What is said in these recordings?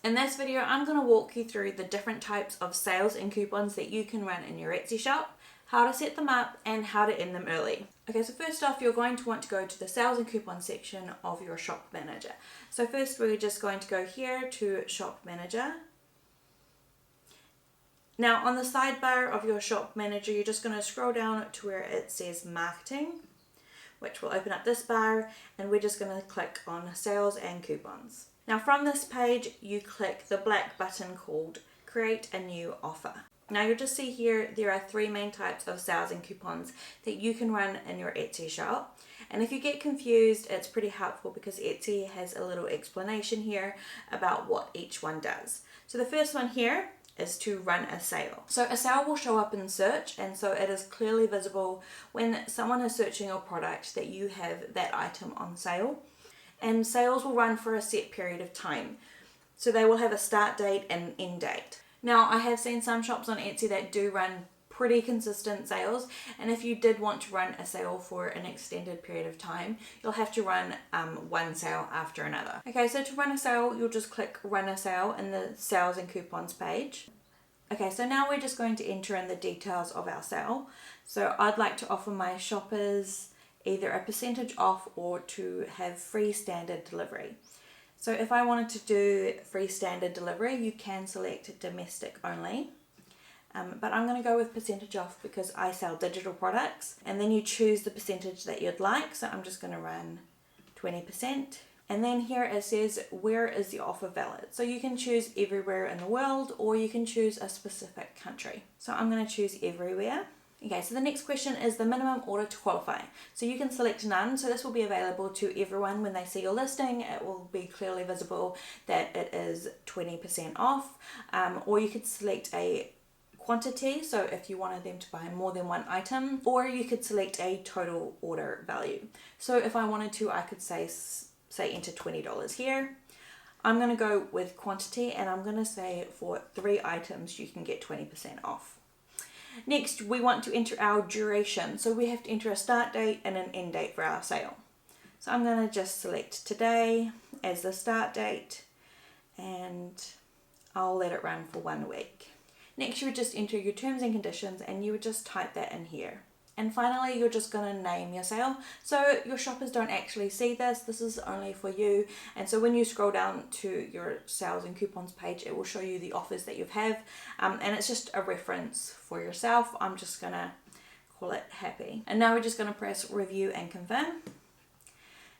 In this video, I'm going to walk you through the different types of sales and coupons that you can run in your Etsy shop, how to set them up, and how to end them early. Okay, so first off, you're going to want to go to the sales and coupon section of your shop manager. So first, we're just going to go here to shop manager. Now, on the sidebar of your shop manager, you're just going to scroll down to where it says marketing, which will open up this bar, and we're just going to click on sales and coupons. Now from this page, you click the black button called create a new offer. Now you'll just see here, there are three main types of sales and coupons that you can run in your Etsy shop. And if you get confused, it's pretty helpful because Etsy has a little explanation here about what each one does. So the first one here is to run a sale. So a sale will show up in search, and so it is clearly visible when someone is searching your product that you have that item on sale. And sales will run for a set period of time. So they will have a start date and end date. Now, I have seen some shops on Etsy that do run pretty consistent sales, and if you did want to run a sale for an extended period of time, you'll have to run one sale after another. Okay, so to run a sale, you'll just click run a sale in the sales and coupons page. Okay, so now we're just going to enter in the details of our sale. So I'd like to offer my shoppers either a percentage off or to have free standard delivery. So if I wanted to do free standard delivery, you can select domestic only. But I'm going to go with percentage off because I sell digital products, and then you choose the percentage that you'd like. So I'm just going to run 20%. And then here it says, where is the offer valid? So you can choose everywhere in the world, or you can choose a specific country. So I'm going to choose everywhere. Okay, so the next question is the minimum order to qualify. So you can select none, so this will be available to everyone when they see your listing. It will be clearly visible that it is 20% off, or you could select a quantity, so if you wanted them to buy more than one item, or you could select a total order value. So if I wanted to, I could say enter $20 here. I'm going to go with quantity, and I'm going to say for 3 items you can get 20% off. Next, we want to enter our duration. So we have to enter a start date and an end date for our sale. So I'm going to just select today as the start date, and I'll let it run for 1 week. Next, you would just enter your terms and conditions, and you would just type that in here. And finally, you're just going to name your sale. So your shoppers don't actually see this. This is only for you. And so when you scroll down to your sales and coupons page, it will show you the offers that you have. And it's just a reference for yourself. I'm just going to call it happy. And now we're just going to press review and confirm.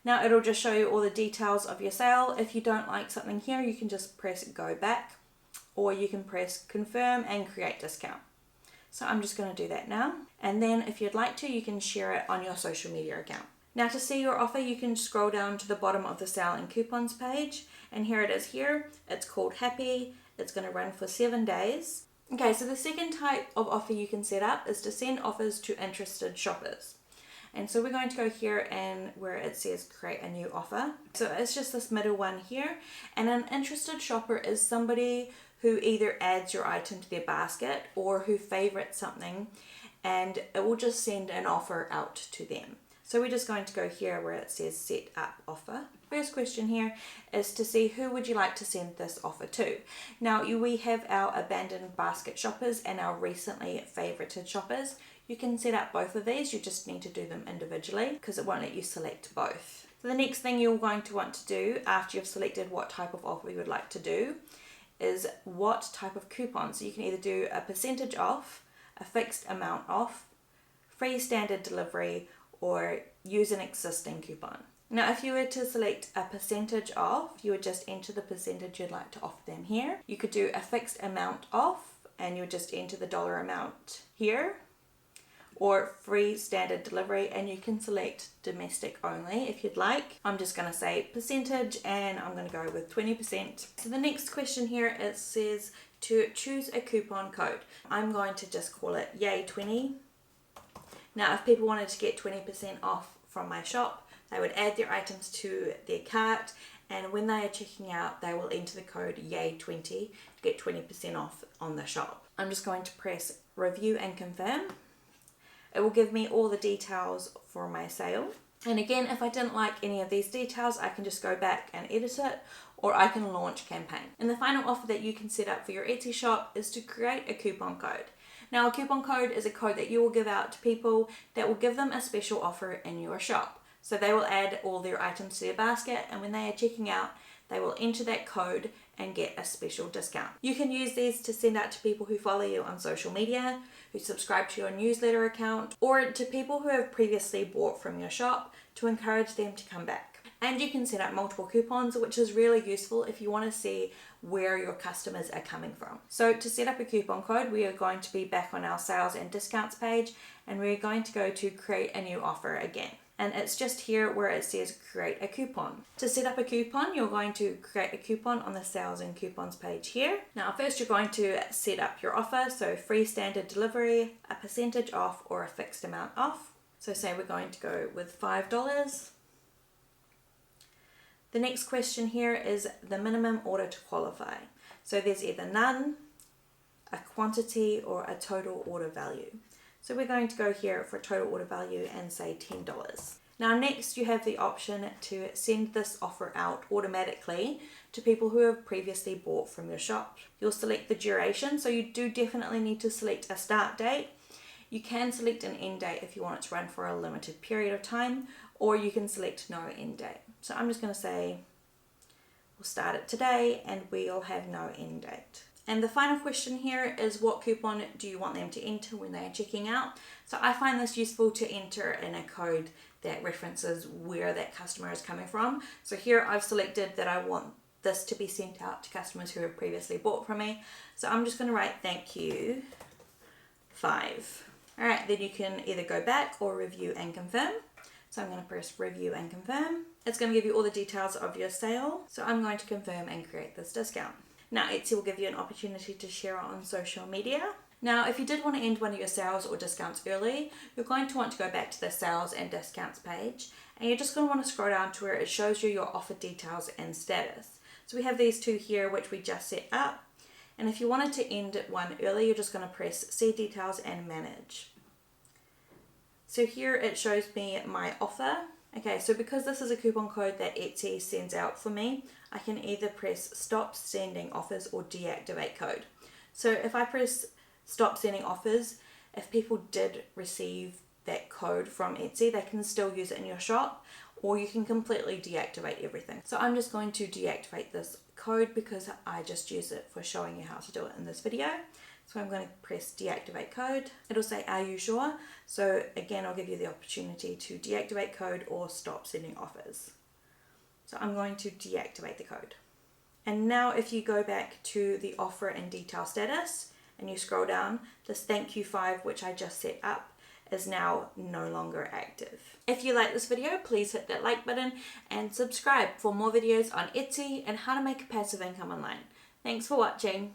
Now it'll just show you all the details of your sale. If you don't like something here, you can just press go back, or you can press confirm and create discount. So I'm just going to do that now. And then if you'd like to, you can share it on your social media account. Now to see your offer, you can scroll down to the bottom of the sale and coupons page. And here it is here. It's called Happy. It's going to run for 7 days. Okay, so the second type of offer you can set up is to send offers to interested shoppers. And so we're going to go here and where it says create a new offer. So it's just this middle one here. And an interested shopper is somebody who either adds your item to their basket or who favorites something, and it will just send an offer out to them. So we're just going to go here where it says set up offer. First question here is to see who would you like to send this offer to. Now we have our abandoned basket shoppers and our recently favorited shoppers. You can set up both of these. You just need to do them individually because it won't let you select both. So the next thing you're going to want to do after you've selected what type of offer you would like to do is what type of coupon. So you can either do a percentage off, a fixed amount off, free standard delivery, or use an existing coupon. Now if you were to select a percentage off, you would just enter the percentage you'd like to offer them here. You could do a fixed amount off, and you would just enter the dollar amount here, or free standard delivery, and you can select domestic only if you'd like. I'm just going to say percentage, and I'm going to go with 20%. So the next question here, it says to choose a coupon code. I'm going to just call it YAY20. Now if people wanted to get 20% off from my shop, they would add their items to their cart, and when they are checking out, they will enter the code YAY20 to get 20% off on the shop. I'm just going to press review and confirm. It will give me all the details for my sale. And again, if I didn't like any of these details, I can just go back and edit it, or I can launch campaign. And the final offer that you can set up for your Etsy shop is to create a coupon code. Now, a coupon code is a code that you will give out to people that will give them a special offer in your shop. So they will add all their items to their basket, and when they are checking out, they will enter that code and get a special discount. You can use these to send out to people who follow you on social media, who subscribe to your newsletter account, or to people who have previously bought from your shop to encourage them to come back. And you can set up multiple coupons, which is really useful if you want to see where your customers are coming from. So to set up a coupon code, we are going to be back on our sales and discounts page, and we're going to go to create a new offer again. And it's just here where it says create a coupon. To set up a coupon, you're going to create a coupon on the sales and coupons page here. Now first you're going to set up your offer, so free standard delivery, a percentage off, or a fixed amount off. So say we're going to go with $5. The next question here is the minimum order to qualify. So there's either none, a quantity, or a total order value. So we're going to go here for total order value and say $10. Now next you have the option to send this offer out automatically to people who have previously bought from your shop. You'll select the duration, so you do definitely need to select a start date. You can select an end date if you want it to run for a limited period of time, or you can select no end date. So I'm just going to say we'll start it today and we'll have no end date. And the final question here is, what coupon do you want them to enter when they are checking out? So I find this useful to enter in a code that references where that customer is coming from. So here I've selected that I want this to be sent out to customers who have previously bought from me. So I'm just going to write thank you 5. Alright, then you can either go back or review and confirm. So I'm going to press review and confirm. It's going to give you all the details of your sale. So I'm going to confirm and create this discount. Now Etsy will give you an opportunity to share it on social media. Now if you did want to end one of your sales or discounts early, you're going to want to go back to the sales and discounts page, and you're just going to want to scroll down to where it shows you your offer details and status. So we have these two here which we just set up, and if you wanted to end one early, you're just going to press see details and manage. So here it shows me my offer. Okay, so because this is a coupon code that Etsy sends out for me, I can either press stop sending offers or deactivate code. So if I press stop sending offers, if people did receive that code from Etsy, they can still use it in your shop, or you can completely deactivate everything. So I'm just going to deactivate this code because I just use it for showing you how to do it in this video. So I'm going to press deactivate code. It'll say, are you sure? So again, I'll give you the opportunity to deactivate code or stop sending offers. So I'm going to deactivate the code. And now if you go back to the offer and detail status and you scroll down, this thank you 5, which I just set up, is now no longer active. If you like this video, please hit that like button and subscribe for more videos on Etsy and how to make a passive income online. Thanks for watching.